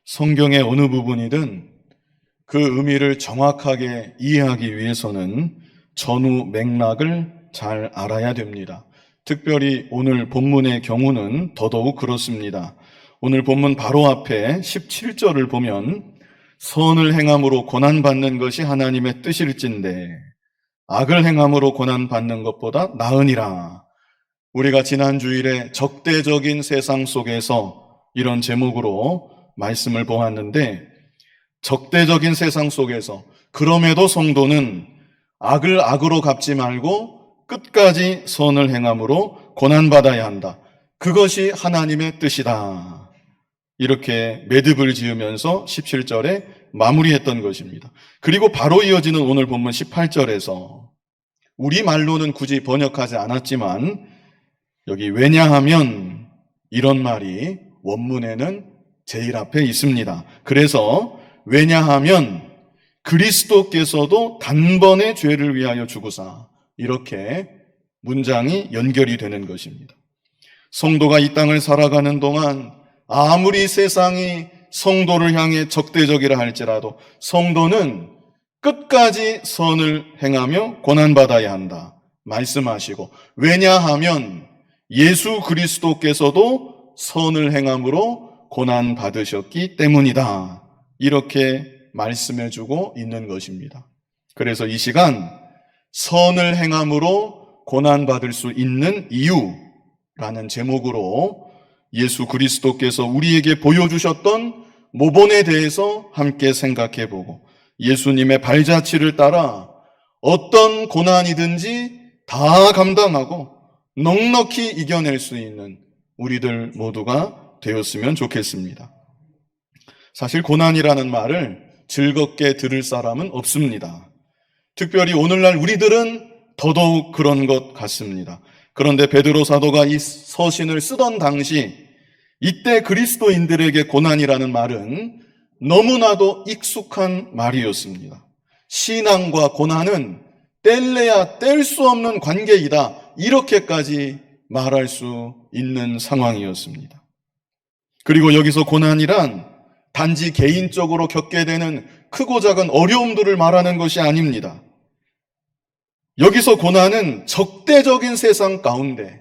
성경의 어느 부분이든 그 의미를 정확하게 이해하기 위해서는 전후 맥락을 잘 알아야 됩니다. 특별히 오늘 본문의 경우는 더더욱 그렇습니다. 오늘 본문 바로 앞에 17절을 보면 선을 행함으로 고난받는 것이 하나님의 뜻일진데 악을 행함으로 고난받는 것보다 나으니라. 우리가 지난 주일에 적대적인 세상 속에서 이런 제목으로 말씀을 보았는데, 적대적인 세상 속에서 그럼에도 성도는 악을 악으로 갚지 말고 끝까지 선을 행함으로 고난받아야 한다. 그것이 하나님의 뜻이다. 이렇게 매듭을 지으면서 17절에 마무리했던 것입니다. 그리고 바로 이어지는 오늘 본문 18절에서 우리말로는 굳이 번역하지 않았지만 여기 왜냐하면 이런 말이 원문에는 제일 앞에 있습니다. 그래서 왜냐하면 그리스도께서도 단번에 죄를 위하여 죽으사, 이렇게 문장이 연결이 되는 것입니다. 성도가 이 땅을 살아가는 동안 아무리 세상이 성도를 향해 적대적이라 할지라도 성도는 끝까지 선을 행하며 고난받아야 한다 말씀하시고, 왜냐하면 예수 그리스도께서도 선을 행함으로 고난받으셨기 때문이다, 이렇게 말씀해주고 있는 것입니다. 그래서 이 시간 선을 행함으로 고난받을 수 있는 이유라는 제목으로 예수 그리스도께서 우리에게 보여주셨던 모본에 대해서 함께 생각해보고, 예수님의 발자취를 따라 어떤 고난이든지 다 감당하고 넉넉히 이겨낼 수 있는 우리들 모두가 되었으면 좋겠습니다. 사실 고난이라는 말을 즐겁게 들을 사람은 없습니다. 특별히 오늘날 우리들은 더더욱 그런 것 같습니다. 그런데 베드로 사도가 이 서신을 쓰던 당시, 이때 그리스도인들에게 고난이라는 말은 너무나도 익숙한 말이었습니다. 신앙과 고난은 뗄래야 뗄 수 없는 관계이다, 이렇게까지 말할 수 있는 상황이었습니다. 그리고 여기서 고난이란 단지 개인적으로 겪게 되는 크고 작은 어려움들을 말하는 것이 아닙니다. 여기서 고난은 적대적인 세상 가운데,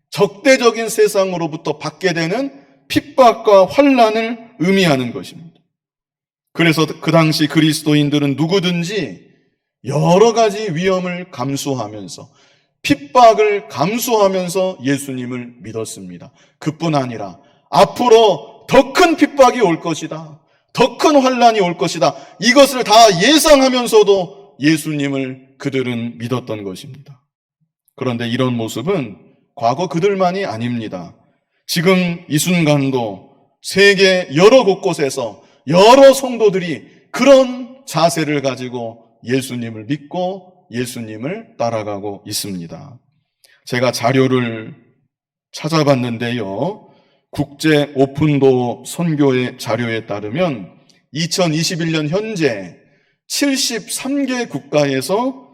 적대적인 세상으로부터 받게 되는 핍박과 환난을 의미하는 것입니다. 그래서 그 당시 그리스도인들은 누구든지 여러 가지 위험을 감수하면서, 핍박을 감수하면서 예수님을 믿었습니다. 그뿐 아니라 앞으로 더 큰 핍박이 올 것이다, 더 큰 환난이 올 것이다, 이것을 다 예상하면서도 예수님을 그들은 믿었던 것입니다. 그런데 이런 모습은 과거 그들만이 아닙니다. 지금 이 순간도 세계 여러 곳곳에서 여러 성도들이 그런 자세를 가지고 예수님을 믿고 예수님을 따라가고 있습니다. 제가 자료를 찾아봤는데요, 국제 오픈도 선교의 자료에 따르면 2021년 현재 73개 국가에서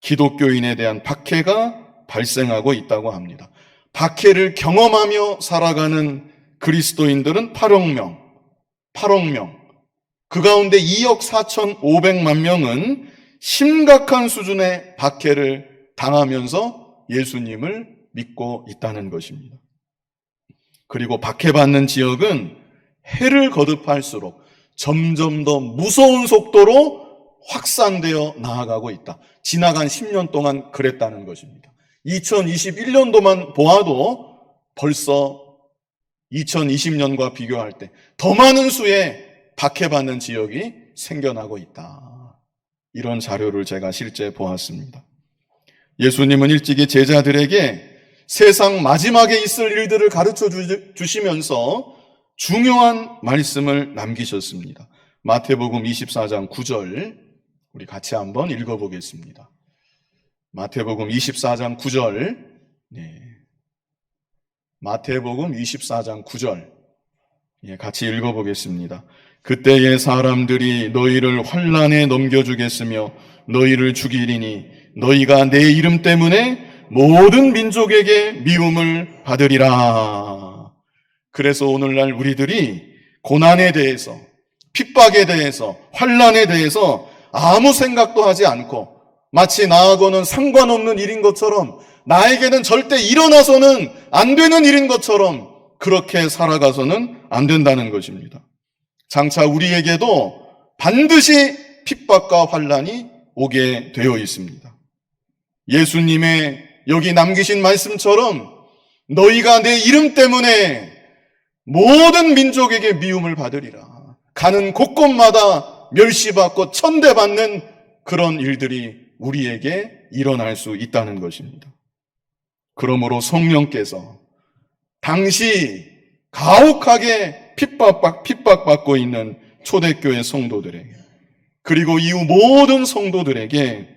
기독교인에 대한 박해가 발생하고 있다고 합니다. 박해를 경험하며 살아가는 그리스도인들은 8억 명. 그 가운데 2억 4,500만 명은 심각한 수준의 박해를 당하면서 예수님을 믿고 있다는 것입니다. 그리고 박해받는 지역은 해를 거듭할수록 점점 더 무서운 속도로 확산되어 나아가고 있다. 지나간 10년 동안 그랬다는 것입니다. 2021년도만 보아도 벌써 2020년과 비교할 때 더 많은 수의 박해받는 지역이 생겨나고 있다. 이런 자료를 제가 실제 보았습니다. 예수님은 일찍이 제자들에게 세상 마지막에 있을 일들을 가르쳐 주시면서 중요한 말씀을 남기셨습니다. 마태복음 24장 9절 우리 같이 한번 읽어보겠습니다. 마태복음 24장 9절, 마태복음 24장 9절 같이 읽어보겠습니다. 그때의 사람들이 너희를 환난에 넘겨주겠으며 너희를 죽이리니 너희가 내 이름 때문에 모든 민족에게 미움을 받으리라. 그래서 오늘날 우리들이 고난에 대해서, 핍박에 대해서, 환난에 대해서 아무 생각도 하지 않고 마치 나하고는 상관없는 일인 것처럼, 나에게는 절대 일어나서는 안 되는 일인 것처럼 그렇게 살아가서는 안 된다는 것입니다. 장차 우리에게도 반드시 핍박과 환난이 오게 되어 있습니다. 예수님의 여기 남기신 말씀처럼 너희가 내 이름 때문에 모든 민족에게 미움을 받으리라. 가는 곳곳마다 멸시받고 천대받는 그런 일들이 우리에게 일어날 수 있다는 것입니다. 그러므로 성령께서 당시 가혹하게 핍박받고 있는 초대교회 성도들에게, 그리고 이후 모든 성도들에게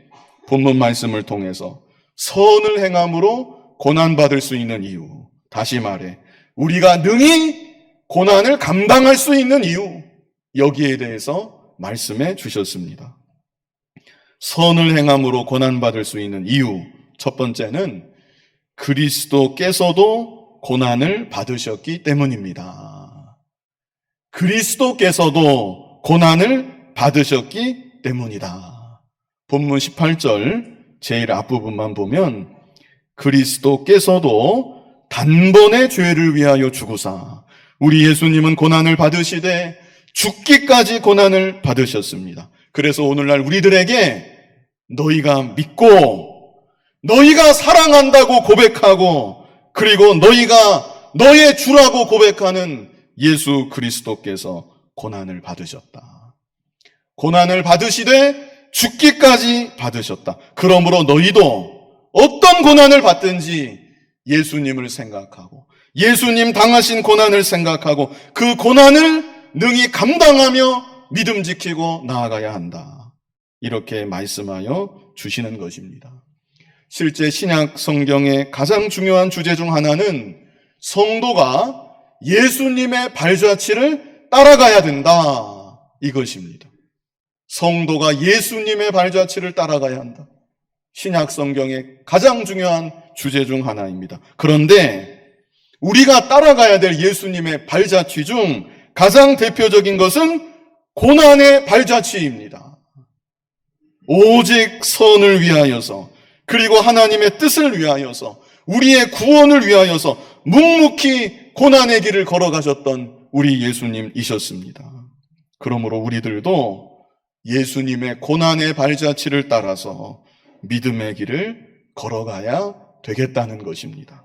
본문 말씀을 통해서 선을 행함으로 고난받을 수 있는 이유, 다시 말해 우리가 능히 고난을 감당할 수 있는 이유, 여기에 대해서 말씀해 주셨습니다. 선을 행함으로 고난받을 수 있는 이유, 첫 번째는 그리스도께서도 고난을 받으셨기 때문입니다. 그리스도께서도 고난을 받으셨기 때문이다. 본문 18절 제일 앞부분만 보면 그리스도께서도 단번에 죄를 위하여 죽으사, 우리 예수님은 고난을 받으시되 죽기까지 고난을 받으셨습니다. 그래서 오늘날 우리들에게 너희가 믿고 너희가 사랑한다고 고백하고, 그리고 너희가 너의 주라고 고백하는 예수 그리스도께서 고난을 받으셨다. 고난을 받으시되 죽기까지 받으셨다. 그러므로 너희도 어떤 고난을 받든지 예수님을 생각하고 예수님 당하신 고난을 생각하고 그 고난을 능히 감당하며 믿음 지키고 나아가야 한다. 이렇게 말씀하여 주시는 것입니다. 실제 신약 성경의 가장 중요한 주제 중 하나는 성도가 예수님의 발자취를 따라가야 된다, 이것입니다. 성도가 예수님의 발자취를 따라가야 한다. 신약 성경의 가장 중요한 주제 중 하나입니다. 그런데 우리가 따라가야 될 예수님의 발자취 중 가장 대표적인 것은 고난의 발자취입니다. 오직 선을 위하여서, 그리고 하나님의 뜻을 위하여서, 우리의 구원을 위하여서 묵묵히 고난의 길을 걸어가셨던 우리 예수님이셨습니다. 그러므로 우리들도 예수님의 고난의 발자취를 따라서 믿음의 길을 걸어가야 되겠다는 것입니다.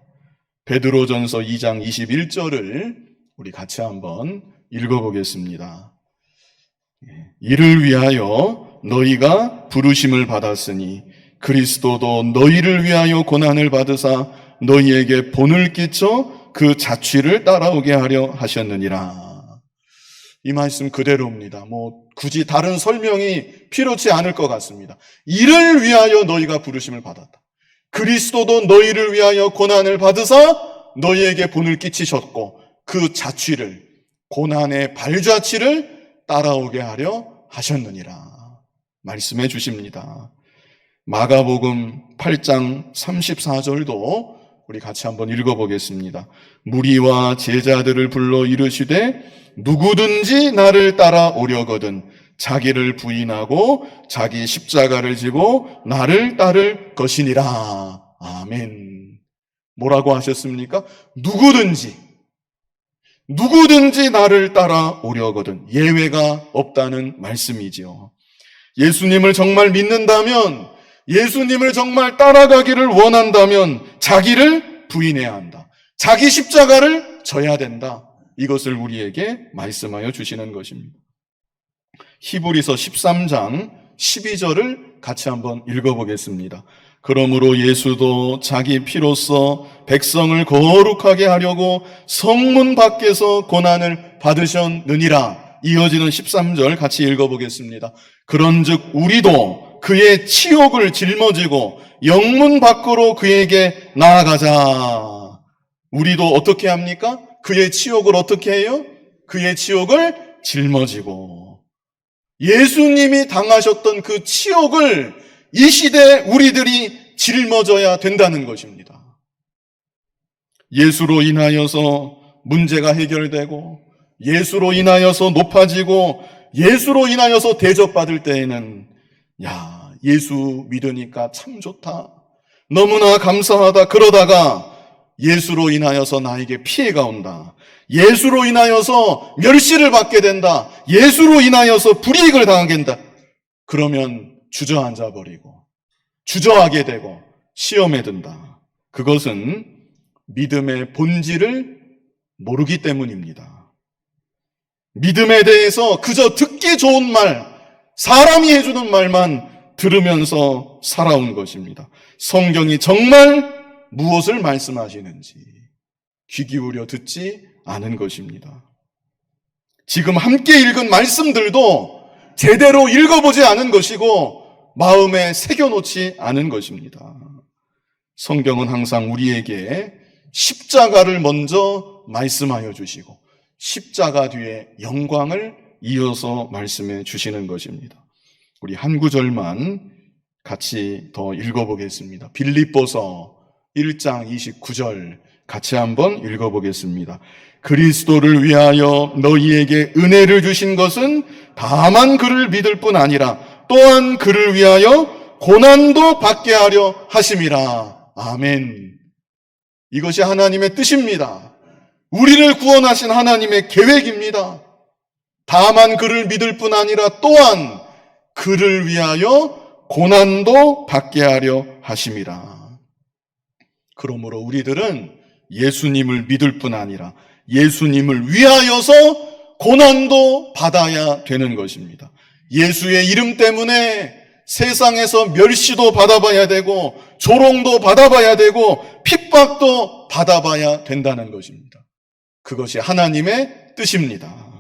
베드로전서 2장 21절을 우리 같이 한번 읽어보겠습니다. 이를 위하여 너희가 부르심을 받았으니 그리스도도 너희를 위하여 고난을 받으사 너희에게 본을 끼쳐 그 자취를 따라오게 하려 하셨느니라. 이 말씀 그대로입니다. 굳이 다른 설명이 필요치 않을 것 같습니다. 이를 위하여 너희가 부르심을 받았다. 그리스도도 너희를 위하여 고난을 받으사 너희에게 본을 끼치셨고 그 자취를, 고난의 발자취를 따라오게 하려 하셨느니라 말씀해 주십니다. 마가복음 8장 34절도 우리 같이 한번 읽어보겠습니다. 무리와 제자들을 불러 이르시되 누구든지 나를 따라오려거든 자기를 부인하고 자기 십자가를 지고 나를 따를 것이니라. 아멘. 뭐라고 하셨습니까? 누구든지 나를 따라오려거든. 예외가 없다는 말씀이지요. 예수님을 정말 믿는다면, 예수님을 정말 따라가기를 원한다면 자기를 부인해야 한다. 자기 십자가를 져야 된다. 이것을 우리에게 말씀하여 주시는 것입니다. 히브리서 13장 12절을 같이 한번 읽어보겠습니다. 그러므로 예수도 자기 피로써 백성을 거룩하게 하려고 성문 밖에서 고난을 받으셨느니라. 이어지는 13절 같이 읽어보겠습니다. 그런즉 우리도 그의 치욕을 짊어지고 영문 밖으로 그에게 나아가자. 우리도 어떻게 합니까? 그의 치욕을 어떻게 해요? 그의 치욕을 짊어지고, 예수님이 당하셨던 그 치욕을 이 시대에 우리들이 짊어져야 된다는 것입니다. 예수로 인하여서 문제가 해결되고 예수로 인하여서 높아지고 예수로 인하여서 대접받을 때에는 예수 믿으니까 참 좋다, 너무나 감사하다, 그러다가 예수로 인하여서 나에게 피해가 온다, 예수로 인하여서 멸시를 받게 된다, 예수로 인하여서 불이익을 당하게 된다, 그러면 주저앉아 버리고 주저하게 되고 시험에 든다. 그것은 믿음의 본질을 모르기 때문입니다. 믿음에 대해서 그저 듣기 좋은 말, 사람이 해주는 말만 들으면서 살아온 것입니다. 성경이 정말 무엇을 말씀하시는지 귀 기울여 듣지 않은 것입니다. 지금 함께 읽은 말씀들도 제대로 읽어보지 않은 것이고 마음에 새겨놓지 않은 것입니다. 성경은 항상 우리에게 십자가를 먼저 말씀하여 주시고 십자가 뒤에 영광을 이어서 말씀해 주시는 것입니다. 우리 한 구절만 같이 더 읽어보겠습니다. 빌립보서 1장 29절 같이 한번 읽어보겠습니다. 그리스도를 위하여 너희에게 은혜를 주신 것은 다만 그를 믿을 뿐 아니라 또한 그를 위하여 고난도 받게 하려 하심이라. 아멘. 이것이 하나님의 뜻입니다. 우리를 구원하신 하나님의 계획입니다. 다만 그를 믿을 뿐 아니라 또한 그를 위하여 고난도 받게 하려 하심이라. 그러므로 우리들은 예수님을 믿을 뿐 아니라 예수님을 위하여서 고난도 받아야 되는 것입니다. 예수의 이름 때문에 세상에서 멸시도 받아봐야 되고 조롱도 받아봐야 되고 핍박도 받아봐야 된다는 것입니다. 그것이 하나님의 뜻입니다.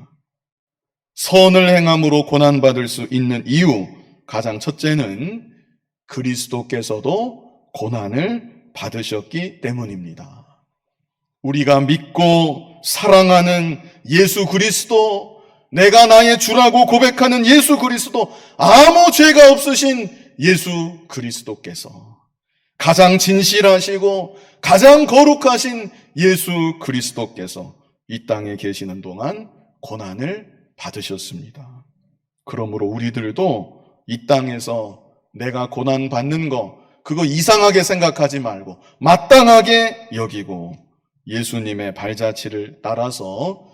선을 행함으로 고난받을 수 있는 이유, 가장 첫째는 그리스도께서도 고난을 받으셨기 때문입니다. 우리가 믿고 사랑하는 예수 그리스도, 내가 나의 주라고 고백하는 예수 그리스도, 아무 죄가 없으신 예수 그리스도께서, 가장 진실하시고 가장 거룩하신 예수 그리스도께서 이 땅에 계시는 동안 고난을 받으셨습니다. 그러므로 우리들도 이 땅에서 내가 고난 받는 거, 그거 이상하게 생각하지 말고 마땅하게 여기고 예수님의 발자취를 따라서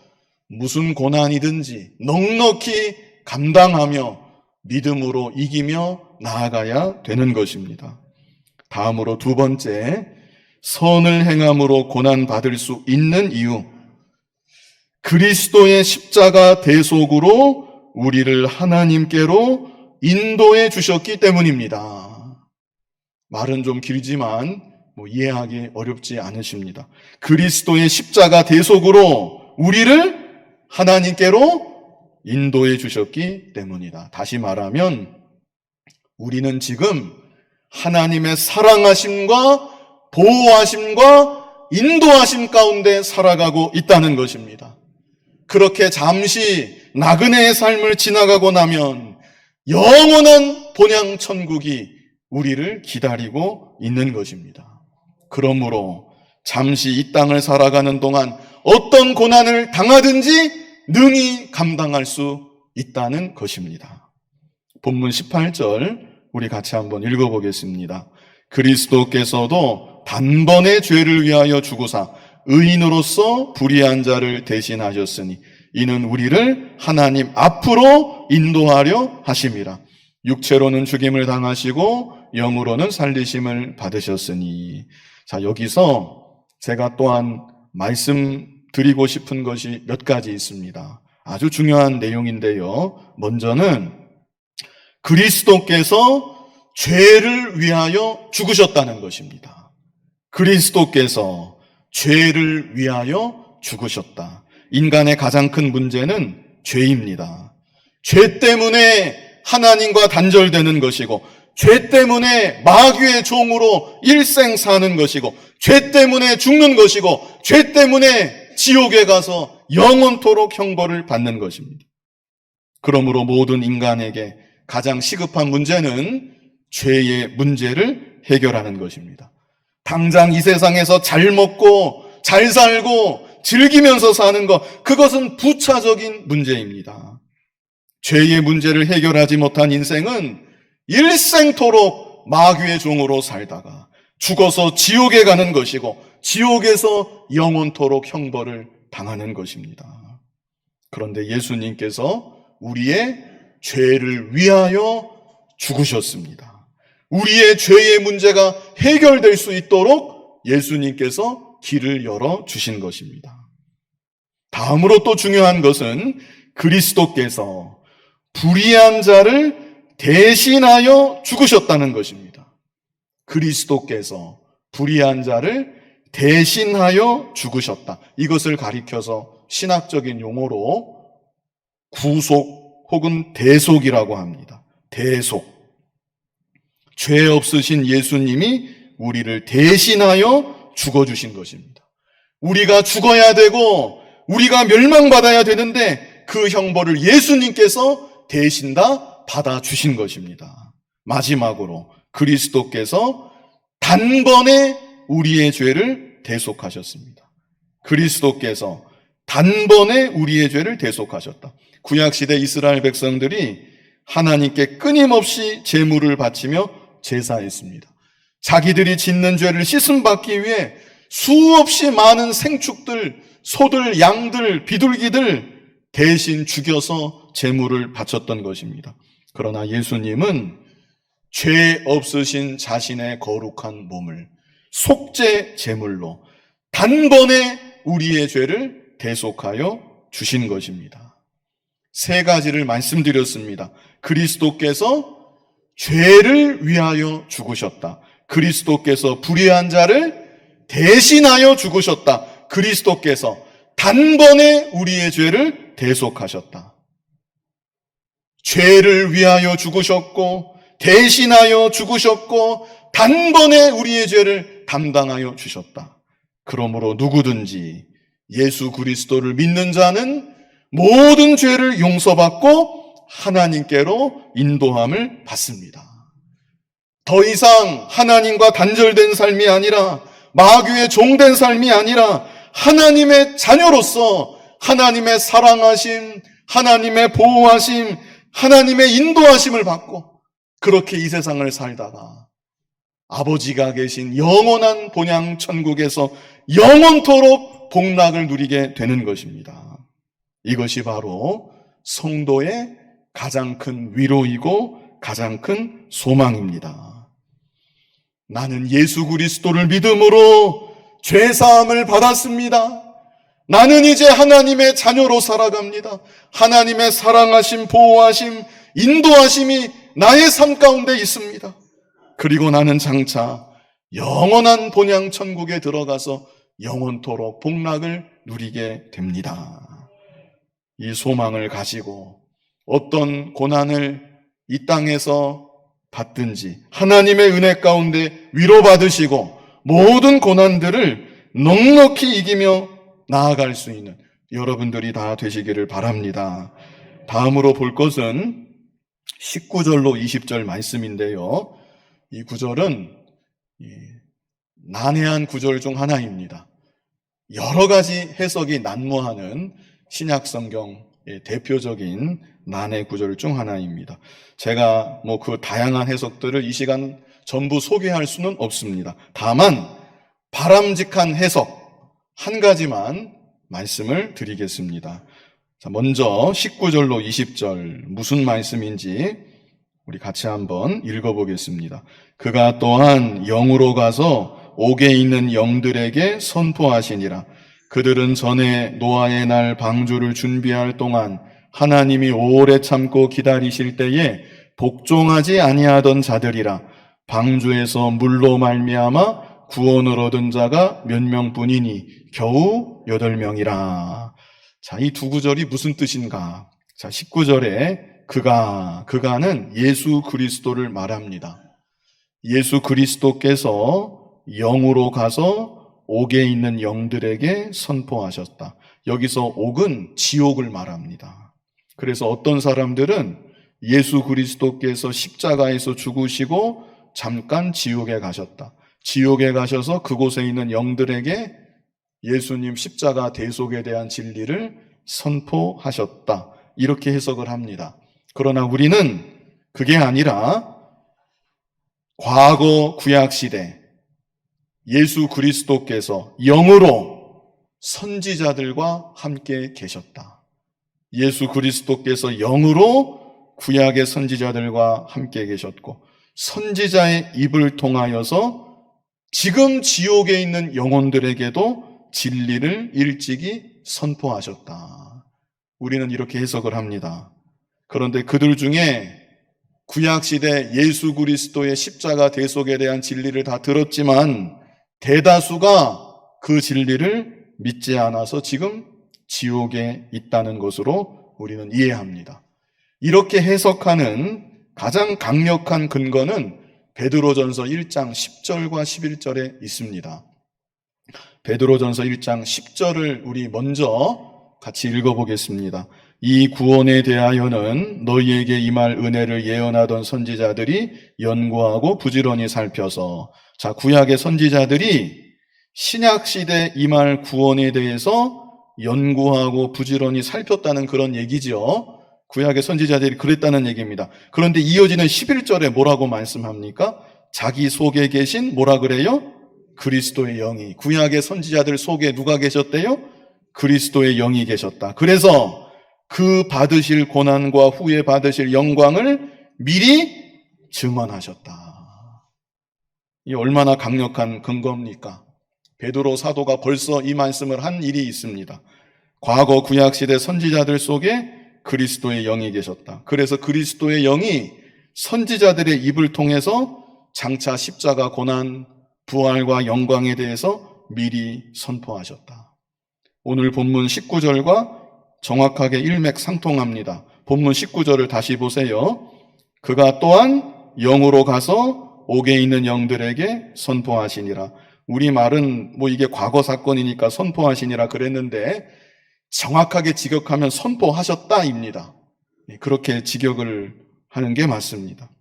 무슨 고난이든지 넉넉히 감당하며 믿음으로 이기며 나아가야 되는 것입니다. 다음으로 두 번째, 선을 행함으로 고난받을 수 있는 이유, 그리스도의 십자가 대속으로 우리를 하나님께로 인도해 주셨기 때문입니다. 말은 좀 길지만 이해하기 어렵지 않으십니다. 그리스도의 십자가 대속으로 우리를 하나님께로 인도해 주셨기 때문이다. 다시 말하면 우리는 지금 하나님의 사랑하심과 보호하심과 인도하심 가운데 살아가고 있다는 것입니다. 그렇게 잠시 나그네의 삶을 지나가고 나면 영원한 본향 천국이 우리를 기다리고 있는 것입니다. 그러므로 잠시 이 땅을 살아가는 동안 어떤 고난을 당하든지 능히 감당할 수 있다는 것입니다. 본문 18절 우리 같이 한번 읽어보겠습니다. 그리스도께서도 단번에 죄를 위하여 죽으사 의인으로서 불의한 자를 대신하셨으니 이는 우리를 하나님 앞으로 인도하려 하심이라. 육체로는 죽임을 당하시고 영으로는 살리심을 받으셨으니. 자, 여기서 제가 또한 말씀드리고 싶은 것이 몇 가지 있습니다. 아주 중요한 내용인데요. 먼저는 그리스도께서 죄를 위하여 죽으셨다는 것입니다. 그리스도께서 죄를 위하여 죽으셨다. 인간의 가장 큰 문제는 죄입니다. 죄 때문에 하나님과 단절되는 것이고, 죄 때문에 마귀의 종으로 일생 사는 것이고, 죄 때문에 죽는 것이고, 죄 때문에 지옥에 가서 영원토록 형벌을 받는 것입니다. 그러므로 모든 인간에게 가장 시급한 문제는 죄의 문제를 해결하는 것입니다. 당장 이 세상에서 잘 먹고 잘 살고 즐기면서 사는 것, 그것은 부차적인 문제입니다. 죄의 문제를 해결하지 못한 인생은 일생토록 마귀의 종으로 살다가 죽어서 지옥에 가는 것이고 지옥에서 영원토록 형벌을 당하는 것입니다. 그런데 예수님께서 우리의 죄를 위하여 죽으셨습니다. 우리의 죄의 문제가 해결될 수 있도록 예수님께서 길을 열어 주신 것입니다. 다음으로 또 중요한 것은 그리스도께서 불의한 자를 대신하여 죽으셨다는 것입니다. 그리스도께서 불의한 자를 대신하여 죽으셨다. 이것을 가리켜서 신학적인 용어로 구속 혹은 대속이라고 합니다. 대속. 죄 없으신 예수님이 우리를 대신하여 죽어주신 것입니다. 우리가 죽어야 되고 우리가 멸망받아야 되는데 그 형벌을 예수님께서 대신 다 받아주신 것입니다. 마지막으로 그리스도께서 단번에 우리의 죄를 대속하셨습니다. 그리스도께서 단번에 우리의 죄를 대속하셨다. 구약시대 이스라엘 백성들이 하나님께 끊임없이 제물을 바치며 제사했습니다. 자기들이 짓는 죄를 씻음받기 위해 수없이 많은 생축들, 소들, 양들, 비둘기들 대신 죽여서 제물을 바쳤던 것입니다. 그러나 예수님은 죄 없으신 자신의 거룩한 몸을 속죄 제물로 단번에 우리의 죄를 대속하여 주신 것입니다. 세 가지를 말씀드렸습니다. 그리스도께서 죄를 위하여 죽으셨다. 그리스도께서 불의한 자를 대신하여 죽으셨다. 그리스도께서 단번에 우리의 죄를 대속하셨다. 죄를 위하여 죽으셨고 대신하여 죽으셨고 단번에 우리의 죄를 담당하여 주셨다. 그러므로 누구든지 예수 그리스도를 믿는 자는 모든 죄를 용서받고 하나님께로 인도함을 받습니다. 더 이상 하나님과 단절된 삶이 아니라 마귀의 종된 삶이 아니라 하나님의 자녀로서 하나님의 사랑하심, 하나님의 보호하심, 하나님의 인도하심을 받고 그렇게 이 세상을 살다가 아버지가 계신 영원한 본향 천국에서 영원토록 복락을 누리게 되는 것입니다. 이것이 바로 성도의 가장 큰 위로이고 가장 큰 소망입니다. 나는 예수 그리스도를 믿음으로 죄사함을 받았습니다. 나는 이제 하나님의 자녀로 살아갑니다. 하나님의 사랑하심, 보호하심, 인도하심이 나의 삶 가운데 있습니다. 그리고 나는 장차 영원한 본향 천국에 들어가서 영원토록 복락을 누리게 됩니다. 이 소망을 가지고 어떤 고난을 이 땅에서 받든지 하나님의 은혜 가운데 위로받으시고 모든 고난들을 넉넉히 이기며 나아갈 수 있는 여러분들이 다 되시기를 바랍니다. 다음으로 볼 것은 19절로 20절 말씀인데요. 이 구절은 난해한 구절 중 하나입니다. 여러 가지 해석이 난무하는 신약 성경의 대표적인 난해 구절 중 하나입니다. 제가 그 다양한 해석들을 이 시간 전부 소개할 수는 없습니다. 다만 바람직한 해석 한 가지만 말씀을 드리겠습니다. 자, 먼저 19절로 20절 무슨 말씀인지 우리 같이 한번 읽어보겠습니다. 그가 또한 영으로 가서 옥에 있는 영들에게 선포하시니라. 그들은 전에 노아의 날 방주를 준비할 동안 하나님이 오래 참고 기다리실 때에 복종하지 아니하던 자들이라. 방주에서 물로 말미암아 구원을 얻은 자가 몇 명뿐이니 겨우 8명이라. 자, 이 두 구절이 무슨 뜻인가? 자, 19절에 그가는 예수 그리스도를 말합니다. 예수 그리스도께서 영으로 가서 옥에 있는 영들에게 선포하셨다. 여기서 옥은 지옥을 말합니다. 그래서 어떤 사람들은 예수 그리스도께서 십자가에서 죽으시고 잠깐 지옥에 가셨다. 지옥에 가셔서 그곳에 있는 영들에게 예수님 십자가 대속에 대한 진리를 선포하셨다. 이렇게 해석을 합니다. 그러나 우리는 그게 아니라 과거 구약시대 예수 그리스도께서 영으로 선지자들과 함께 계셨다. 예수 그리스도께서 영으로 구약의 선지자들과 함께 계셨고 선지자의 입을 통하여서 지금 지옥에 있는 영혼들에게도 진리를 일찍이 선포하셨다. 우리는 이렇게 해석을 합니다. 그런데 그들 중에 구약시대 예수 그리스도의 십자가 대속에 대한 진리를 다 들었지만 대다수가 그 진리를 믿지 않아서 지금 지옥에 있다는 것으로 우리는 이해합니다. 이렇게 해석하는 가장 강력한 근거는 베드로전서 1장 10절과 11절에 있습니다. 베드로전서 1장 10절을 우리 먼저 같이 읽어보겠습니다. 이 구원에 대하여는 너희에게 임할 은혜를 예언하던 선지자들이 연구하고 부지런히 살펴서, 자, 구약의 선지자들이 신약시대 임할 구원에 대해서 연구하고 부지런히 살폈다는 그런 얘기죠. 구약의 선지자들이 그랬다는 얘기입니다. 그런데 이어지는 11절에 뭐라고 말씀합니까? 자기 속에 계신 뭐라 그래요? 그리스도의 영이. 구약의 선지자들 속에 누가 계셨대요? 그리스도의 영이 계셨다. 그래서 그 받으실 고난과 후에 받으실 영광을 미리 증언하셨다. 이 얼마나 강력한 근거입니까? 베드로 사도가 벌써 이 말씀을 한 일이 있습니다. 과거 구약시대 선지자들 속에 그리스도의 영이 계셨다. 그래서 그리스도의 영이 선지자들의 입을 통해서 장차 십자가 고난, 부활과 영광에 대해서 미리 선포하셨다. 오늘 본문 19절과 정확하게 일맥상통합니다. 본문 19절을 다시 보세요. 그가 또한 영으로 가서 옥에 있는 영들에게 선포하시니라. 우리말은 이게 과거 사건이니까 선포하시니라 그랬는데 정확하게 직역하면 선포하셨다입니다. 그렇게 직역을 하는 게 맞습니다.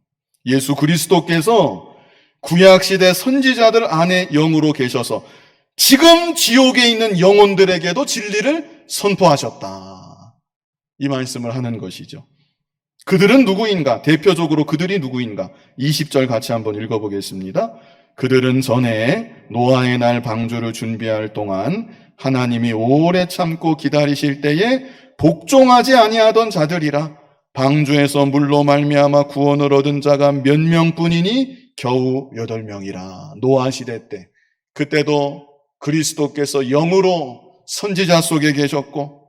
예수 그리스도께서 구약시대 선지자들 안에 영으로 계셔서 지금 지옥에 있는 영혼들에게도 진리를 선포하셨다. 이 말씀을 하는 것이죠. 그들은 누구인가? 대표적으로 그들이 누구인가? 20절 같이 한번 읽어보겠습니다. 그들은 전에 노아의 날 방주를 준비할 동안 하나님이 오래 참고 기다리실 때에 복종하지 아니하던 자들이라. 방주에서 물로 말미암아 구원을 얻은 자가 몇 명뿐이니 겨우 8명이라. 노아 시대 때, 그때도 그리스도께서 영으로 선지자 속에 계셨고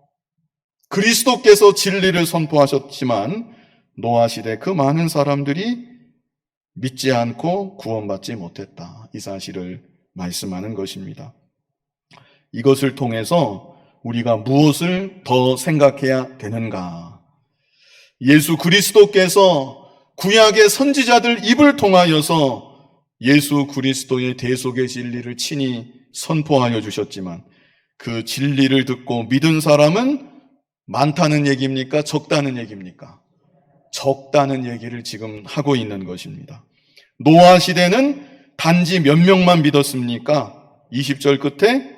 그리스도께서 진리를 선포하셨지만 노아 시대 그 많은 사람들이 믿지 않고 구원받지 못했다. 이 사실을 말씀하는 것입니다. 이것을 통해서 우리가 무엇을 더 생각해야 되는가? 예수 그리스도께서 구약의 선지자들 입을 통하여서 예수 그리스도의 대속의 진리를 친히 선포하여 주셨지만 그 진리를 듣고 믿은 사람은 많다는 얘기입니까? 적다는 얘기입니까? 적다는 얘기를 지금 하고 있는 것입니다. 노아 시대는 단지 몇 명만 믿었습니까? 20절 끝에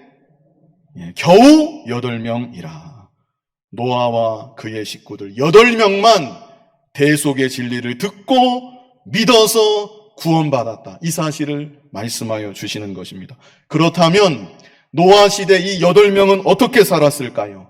겨우 8명이라. 노아와 그의 식구들 8명만 대속의 진리를 듣고 믿어서 구원받았다. 이 사실을 말씀하여 주시는 것입니다. 그렇다면 노아 시대 이 8명은 어떻게 살았을까요?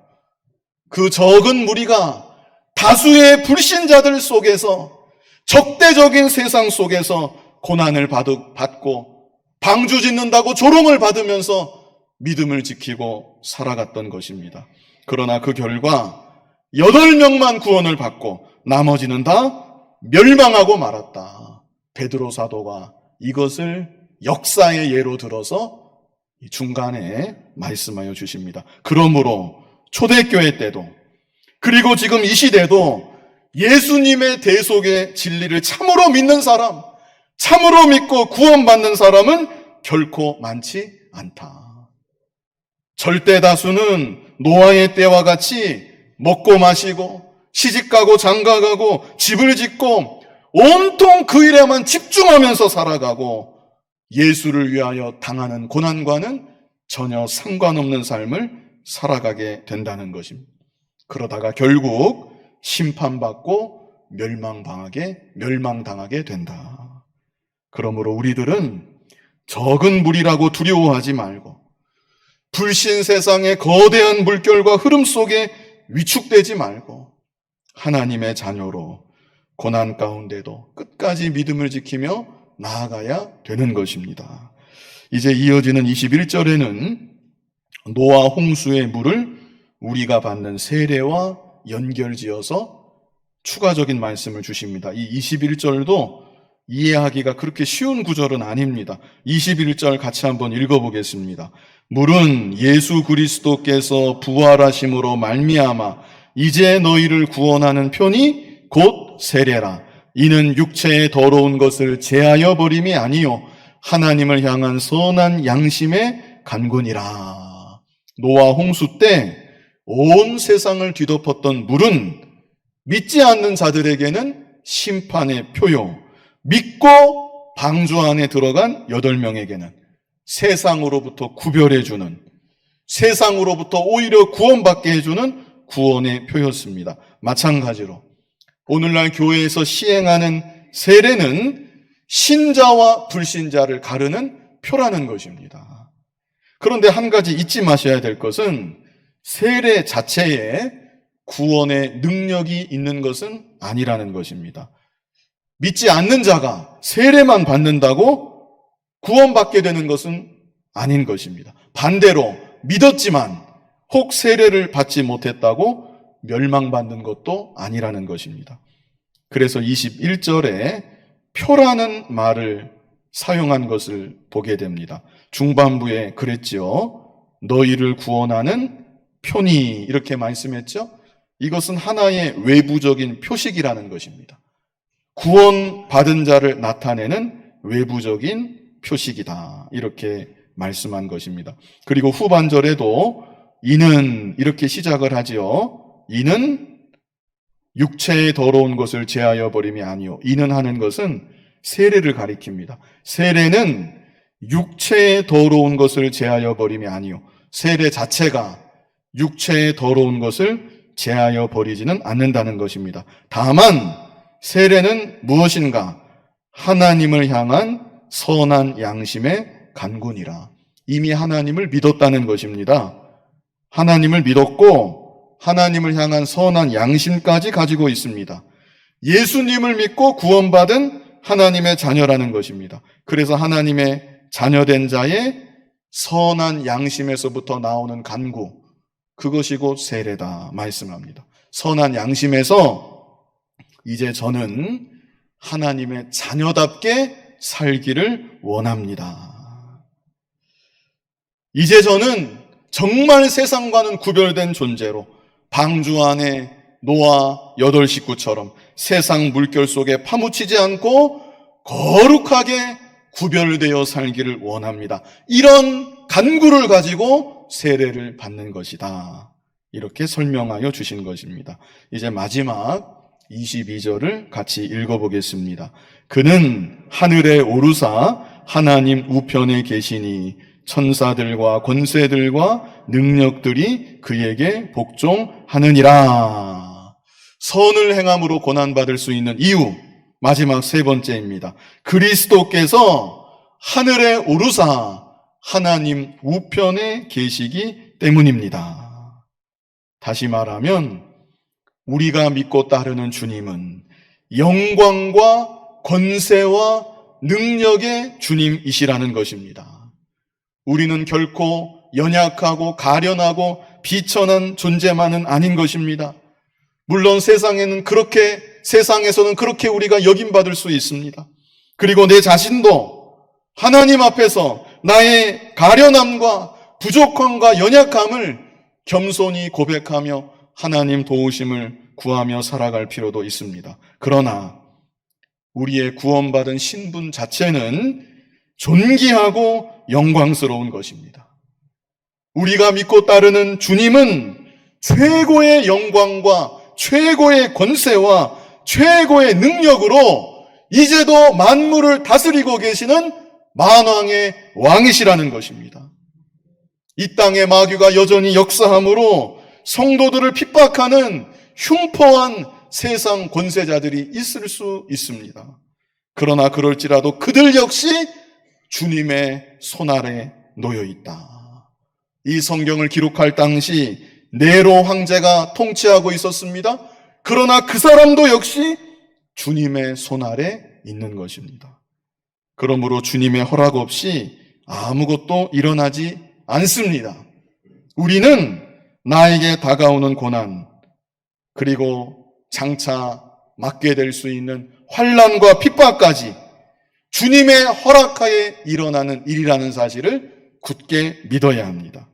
그 적은 무리가 다수의 불신자들 속에서 적대적인 세상 속에서 고난을 받고 방주 짓는다고 조롱을 받으면서 믿음을 지키고 살아갔던 것입니다. 그러나 그 결과 8명만 구원을 받고 나머지는 다 멸망하고 말았다. 베드로 사도가 이것을 역사의 예로 들어서 중간에 말씀하여 주십니다. 그러므로 초대교회 때도 그리고 지금 이 시대도 예수님의 대속의 진리를 참으로 믿는 사람, 참으로 믿고 구원받는 사람은 결코 많지 않다. 절대 다수는 노아의 때와 같이 먹고 마시고 시집가고 장가가고 집을 짓고 온통 그 일에만 집중하면서 살아가고 예수를 위하여 당하는 고난과는 전혀 상관없는 삶을 살아가게 된다는 것입니다. 그러다가 결국 심판받고 멸망당하게 된다. 그러므로 우리들은 적은 물이라고 두려워하지 말고 불신 세상의 거대한 물결과 흐름 속에 위축되지 말고 하나님의 자녀로 고난 가운데도 끝까지 믿음을 지키며 나아가야 되는 것입니다. 이제 이어지는 21절에는 노아 홍수의 물을 우리가 받는 세례와 연결지어서 추가적인 말씀을 주십니다. 이 21절도 이해하기가 그렇게 쉬운 구절은 아닙니다. 21절 같이 한번 읽어보겠습니다. 물은 예수 그리스도께서 부활하심으로 말미암아 이제 너희를 구원하는 편이 곧 세례라. 이는 육체의 더러운 것을 제하여 버림이 아니요 하나님을 향한 선한 양심의 간군이라. 노아 홍수 때 온 세상을 뒤덮었던 물은 믿지 않는 자들에게는 심판의 표요, 믿고 방주 안에 들어간 8명에게는 세상으로부터 구별해주는, 세상으로부터 오히려 구원받게 해주는 구원의 표였습니다. 마찬가지로 오늘날 교회에서 시행하는 세례는 신자와 불신자를 가르는 표라는 것입니다. 그런데 한 가지 잊지 마셔야 될 것은 세례 자체에 구원의 능력이 있는 것은 아니라는 것입니다. 믿지 않는 자가 세례만 받는다고 구원받게 되는 것은 아닌 것입니다. 반대로 믿었지만 혹 세례를 받지 못했다고 멸망받는 것도 아니라는 것입니다. 그래서 21절에 표라는 말을 사용한 것을 보게 됩니다. 중반부에 그랬지요. 너희를 구원하는 표니 이렇게 말씀했죠. 이것은 하나의 외부적인 표식이라는 것입니다. 구원받은 자를 나타내는 외부적인 표식이다. 이렇게 말씀한 것입니다. 그리고 후반절에도 이는 이렇게 시작을 하지요. 이는 육체의 더러운 것을 제하여 버림이 아니요. 이는 하는 것은 세례를 가리킵니다. 세례는 육체의 더러운 것을 제하여 버림이 아니요. 세례 자체가 육체의 더러운 것을 제하여 버리지는 않는다는 것입니다. 다만 세례는 무엇인가? 하나님을 향한 선한 양심의 간군이라. 이미 하나님을 믿었다는 것입니다. 하나님을 믿었고 하나님을 향한 선한 양심까지 가지고 있습니다. 예수님을 믿고 구원받은 하나님의 자녀라는 것입니다. 그래서 하나님의 자녀된 자의 선한 양심에서부터 나오는 간구, 그것이 곧 세례다 말씀합니다. 선한 양심에서 이제 저는 하나님의 자녀답게 살기를 원합니다. 이제 저는 정말 세상과는 구별된 존재로 방주 안에 노아 8식구처럼 세상 물결 속에 파묻히지 않고 거룩하게 구별되어 살기를 원합니다. 이런 간구를 가지고 세례를 받는 것이다. 이렇게 설명하여 주신 것입니다. 이제 마지막 22절을 같이 읽어보겠습니다. 그는 하늘에 오르사 하나님 우편에 계시니 천사들과 권세들과 능력들이 그에게 복종하느니라. 선을 행함으로 고난받을 수 있는 이유, 마지막 3번째입니다. 그리스도께서 하늘에 오르사 하나님 우편에 계시기 때문입니다. 다시 말하면 우리가 믿고 따르는 주님은 영광과 권세와 능력의 주님이시라는 것입니다. 우리는 결코 연약하고 가련하고 비천한 존재만은 아닌 것입니다. 물론 세상에서는 그렇게 우리가 여김받을 수 있습니다. 그리고 내 자신도 하나님 앞에서 나의 가련함과 부족함과 연약함을 겸손히 고백하며 하나님 도우심을 구하며 살아갈 필요도 있습니다. 그러나 우리의 구원받은 신분 자체는 존귀하고 영광스러운 것입니다. 우리가 믿고 따르는 주님은 최고의 영광과 최고의 권세와 최고의 능력으로 이제도 만물을 다스리고 계시는 만왕의 왕이시라는 것입니다. 이 땅의 마귀가 여전히 역사함으로 성도들을 핍박하는 흉포한 세상 권세자들이 있을 수 있습니다. 그러나 그럴지라도 그들 역시 주님의 손아래 놓여 있다. 이 성경을 기록할 당시 네로 황제가 통치하고 있었습니다. 그러나 그 사람도 역시 주님의 손아래 있는 것입니다. 그러므로 주님의 허락 없이 아무것도 일어나지 않습니다. 우리는 나에게 다가오는 고난, 그리고 장차 맞게 될 수 있는 환난과 핍박까지 주님의 허락하에 일어나는 일이라는 사실을 굳게 믿어야 합니다.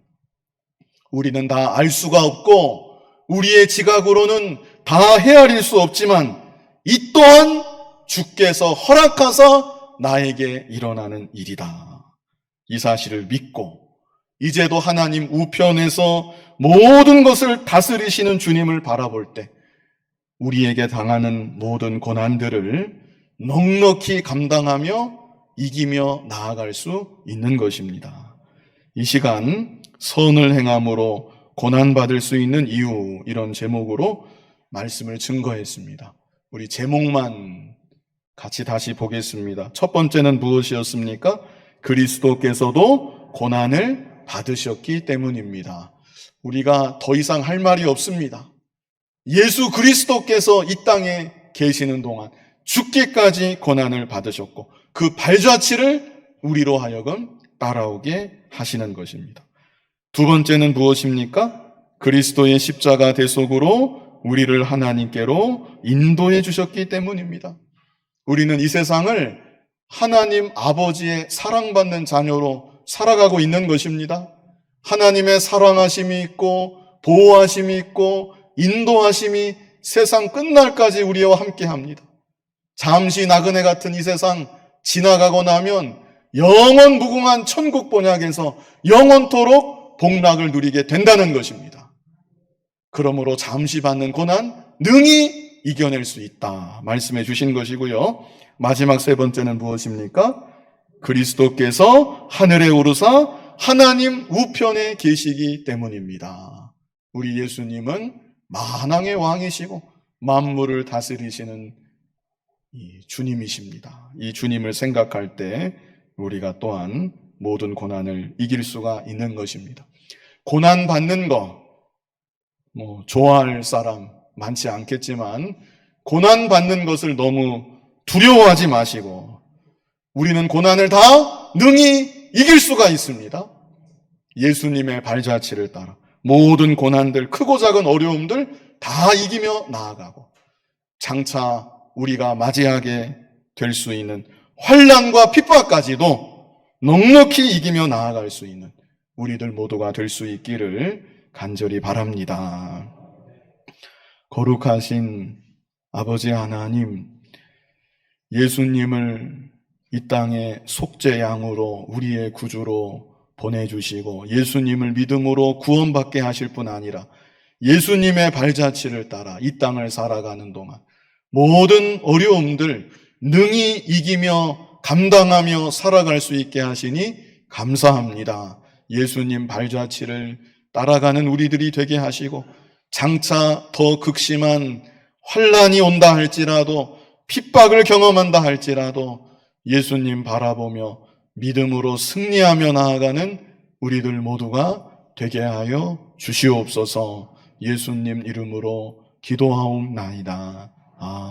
우리는 다 알 수가 없고 우리의 지각으로는 다 헤아릴 수 없지만 이 또한 주께서 허락하사 나에게 일어나는 일이다. 이 사실을 믿고 이제도 하나님 우편에서 모든 것을 다스리시는 주님을 바라볼 때 우리에게 당하는 모든 고난들을 넉넉히 감당하며 이기며 나아갈 수 있는 것입니다. 이 시간 선을 행함으로 고난받을 수 있는 이유, 이런 제목으로 말씀을 증거했습니다. 우리 제목만 같이 다시 보겠습니다. 첫 번째는 무엇이었습니까? 그리스도께서도 고난을 받으셨기 때문입니다. 우리가 더 이상 할 말이 없습니다. 예수 그리스도께서 이 땅에 계시는 동안 죽기까지 고난을 받으셨고 그 발자취를 우리로 하여금 따라오게 하시는 것입니다. 두 번째는 무엇입니까? 그리스도의 십자가 대속으로 우리를 하나님께로 인도해 주셨기 때문입니다. 우리는 이 세상을 하나님 아버지의 사랑받는 자녀로 살아가고 있는 것입니다. 하나님의 사랑하심이 있고 보호하심이 있고 인도하심이 세상 끝날까지 우리와 함께합니다. 잠시 나그네 같은 이 세상 지나가고 나면 영원 무궁한 천국 본향에서 영원토록 복락을 누리게 된다는 것입니다. 그러므로 잠시 받는 고난 능히 이겨낼 수 있다 말씀해 주신 것이고요. 마지막 세 번째는 무엇입니까? 그리스도께서 하늘에 오르사 하나님 우편에 계시기 때문입니다. 우리 예수님은 만왕의 왕이시고 만물을 다스리시는 이 주님이십니다. 이 주님을 생각할 때 우리가 또한 모든 고난을 이길 수가 있는 것입니다. 고난 받는 거 좋아할 사람 많지 않겠지만 고난 받는 것을 너무 두려워하지 마시고 우리는 고난을 다 능히 이길 수가 있습니다. 예수님의 발자취를 따라 모든 고난들, 크고 작은 어려움들 다 이기며 나아가고 장차 우리가 맞이하게 될 수 있는 환난과 핍박까지도 넉넉히 이기며 나아갈 수 있는 우리들 모두가 될 수 있기를 간절히 바랍니다. 거룩하신 아버지 하나님, 예수님을 이 땅에 속죄양으로 우리의 구주로 보내주시고 예수님을 믿음으로 구원받게 하실 뿐 아니라 예수님의 발자취를 따라 이 땅을 살아가는 동안 모든 어려움들 능히 이기며 감당하며 살아갈 수 있게 하시니 감사합니다. 예수님 발자취를 따라가는 우리들이 되게 하시고 장차 더 극심한 환난이 온다 할지라도 핍박을 경험한다 할지라도 예수님 바라보며 믿음으로 승리하며 나아가는 우리들 모두가 되게 하여 주시옵소서. 예수님 이름으로 기도하옵나이다. 아멘.